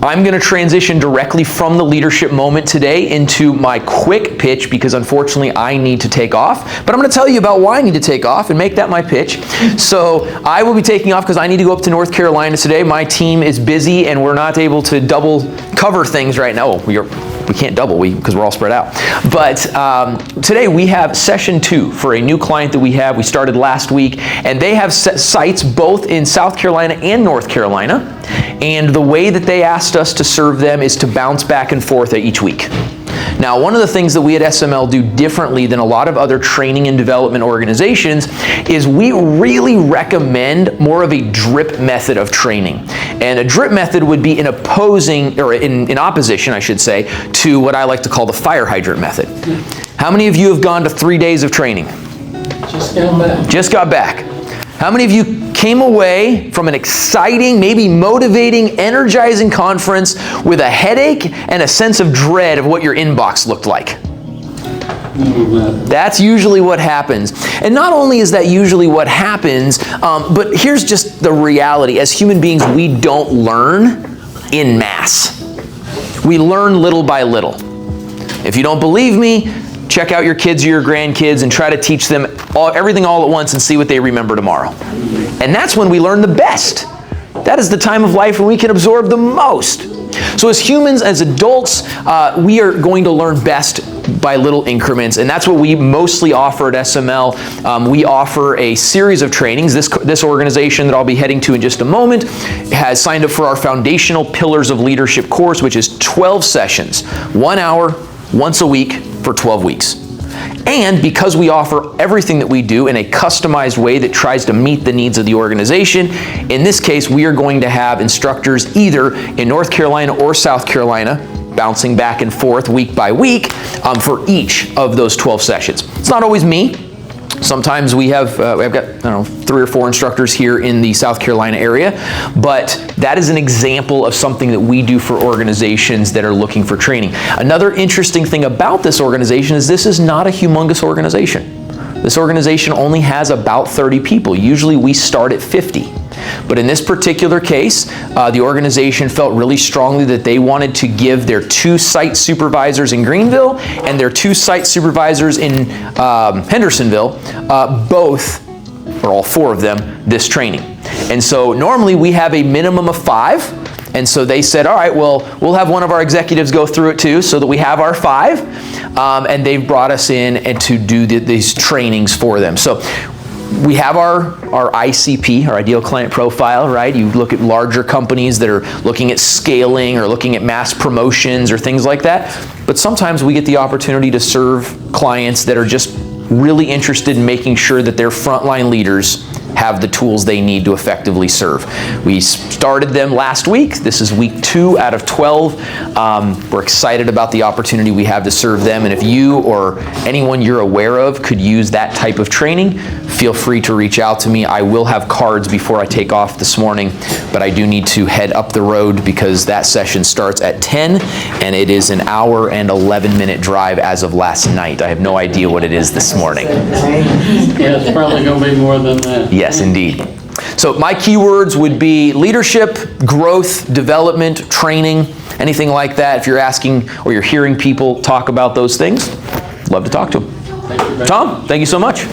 I'm going to transition directly from the leadership moment today into my quick pitch because unfortunately I need to take off. But I'm going to tell you about why I need to take off and make that my pitch. So I will be taking off because I need to go up to North Carolina today. My team is busy and we're not able to double cover things right now. We can't double because we're all spread out. But today we have session 2 for a new client that we have. We started last week, and they have sites both in South Carolina and North Carolina. And the way that they asked us to serve them is to bounce back and forth each week. Now, one of the things that we at SML do differently than a lot of other training and development organizations is we really recommend more of a drip method of training. And a drip method would be in opposition, I should say, to what I like to call the fire hydrant method. How many of you have gone to 3 days of training? Just got back. Just got back. How many of you came away from an exciting, maybe motivating, energizing conference with a headache and a sense of dread of what your inbox looked like? That's usually what happens. And not only is that usually what happens, but here's just the reality. As human beings, we don't learn in mass. We learn little by little. If you don't believe me, check out your kids or your grandkids and try to teach them everything all at once and see what they remember tomorrow. And that's when we learn the best. That is the time of life when we can absorb the most. So as humans, as adults, we are going to learn best by little increments, and that's what we mostly offer at SML. We offer a series of trainings. This organization that I'll be heading to in just a moment has signed up for our Foundational Pillars of Leadership course, which is 12 sessions, 1 hour, once a week for 12 weeks. And because we offer everything that we do in a customized way that tries to meet the needs of the organization, in this case, we are going to have instructors either in North Carolina or South Carolina, bouncing back and forth week by week for each of those 12 sessions. It's not always me. Sometimes we've got 3 or 4 instructors here in the South Carolina area, but that is an example of something that we do for organizations that are looking for training. Another interesting thing about this organization is this is not a humongous organization. This organization only has about 30 people. Usually we start at 50. But in this particular case, the organization felt really strongly that they wanted to give their 2 site supervisors in Greenville and their 2 site supervisors in Hendersonville, both, or all 4 of them, this training. And so normally we have a minimum of 5. And so they said, all right, well, we'll have one of our executives go through it too so that we have our 5. And they've brought us in and to do these trainings for them. So we have our ICP, our ideal client profile, right? You look at larger companies that are looking at scaling or looking at mass promotions or things like that. But sometimes we get the opportunity to serve clients that are just really interested in making sure that their frontline leaders have the tools they need to effectively serve. We started them last week. This is week 2 out of 12. We're excited about the opportunity we have to serve them. And if you or anyone you're aware of could use that type of training, feel free to reach out to me. I will have cards before I take off this morning, but I do need to head up the road because that session starts at 10 and it is an hour and 11-minute drive as of last night. I have no idea what it is this morning. Yeah, it's probably going to be more than that. Yes, indeed. So my keywords would be leadership, growth, development, training, anything like that. If you're asking or you're hearing people talk about those things, love to talk to them. Tom, thank you so much.